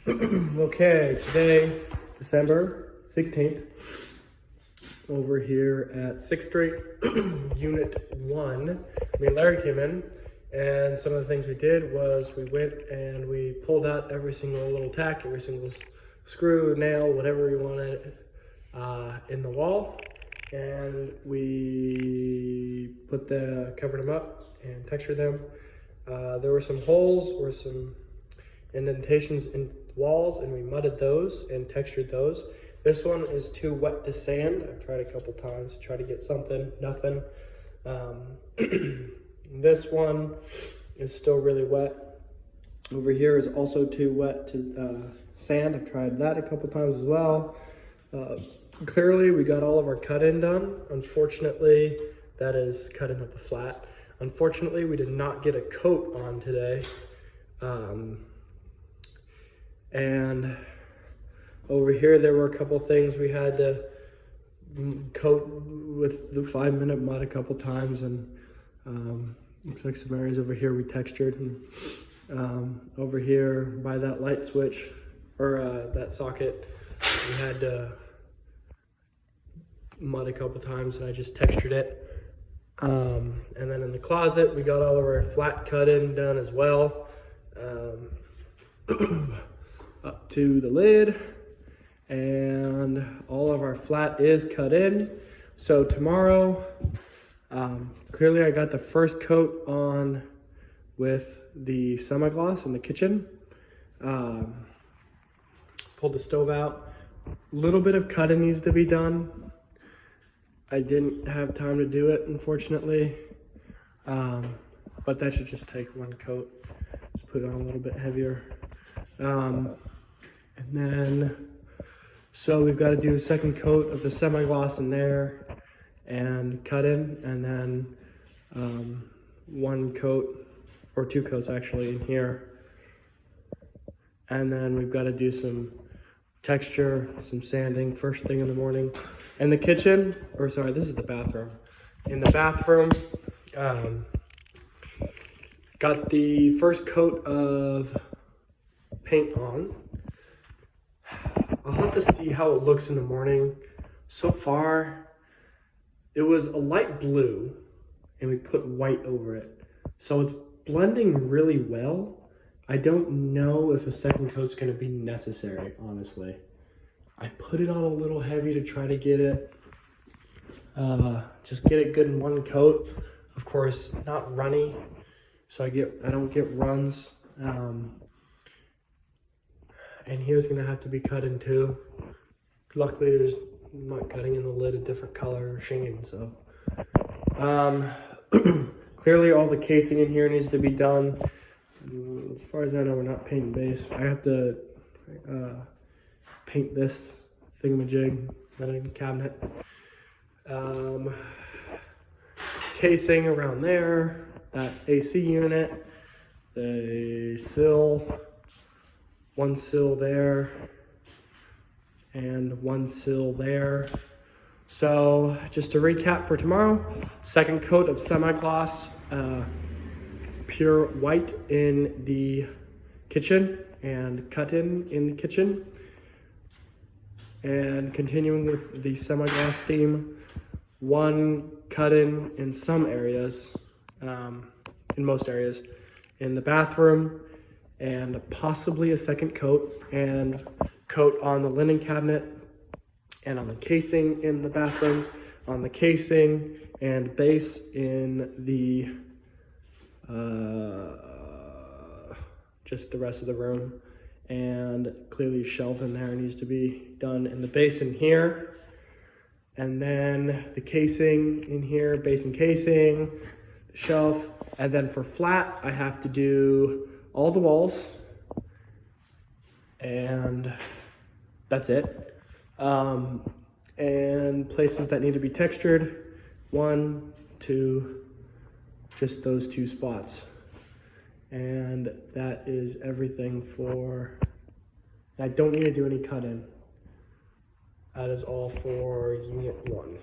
Okay, today, December 16th, over here at 6th Street, Unit 1. Me and Larry came in, and some of the things we did was we went and we pulled out every single little tack, every single screw, nail, whatever we wanted in the wall, and we covered them up and textured them. There were some holes or some indentations in walls, and we mudded those and textured those. This one is too wet to sand. I've tried a couple times to try to get something, nothing. This one is still really wet. Over here is also too wet to sand. I've tried that a couple times as well. Clearly we got all of our cut-in done. Unfortunately, that is cutting up the flat. Unfortunately, we did not get a coat on today. And over here, there were a couple things we had to coat with the 5-minute mud a couple times, and looks like some areas over here we textured. And over here by that light switch, or that socket, we had to mud a couple times, and I just textured it. And then in the closet, we got all of our flat cut-in done as well. Up to the lid, and all of our flat is cut in. So tomorrow, clearly I got the first coat on with the semi-gloss in the kitchen. Pulled the stove out. A little bit of cutting needs to be done. I didn't have time to do it, unfortunately, but that should just take one coat. Just put it on a little bit heavier. And then, so we've got to do a second coat of the semi-gloss in there and cut in, and then one coat, or two coats actually, in here. And then we've got to do some texture, some sanding first thing in the morning. In the kitchen, or sorry, this is the bathroom. In the bathroom, got the first coat of paint on. I'll have to see how it looks in the morning. So far, it was a light blue, and we put white over it. So it's blending really well. I don't know if a second coat's gonna be necessary, honestly. I put it on a little heavy to try to get it, just get it good in one coat. Of course, not runny, so I don't get runs. And here's gonna have to be cut in too. Luckily, there's not cutting in the lid a different color or sheen, so. Clearly all the casing in here needs to be done. As far as I know, we're not painting base. I have to paint this thingamajig, that cabinet. Casing around there, that AC unit, the sill, one sill there, and one sill there. So just to recap for tomorrow, second coat of semi-gloss, pure white in the kitchen and cut in the kitchen. And continuing with the semi-gloss theme, one cut in some areas, in most areas, in the bathroom, and possibly a second coat, and coat on the linen cabinet and on the casing in the bathroom, on the casing and base in the just the rest of the room. And clearly shelf in there needs to be done in the base in here, and then the casing in here, base and casing, the shelf. And then for flat, I have to do all the walls, and that's it. And places that need to be textured, 1, 2, just those 2 spots. And that is everything for, I don't need to do any cut in. That is all for Unit 1.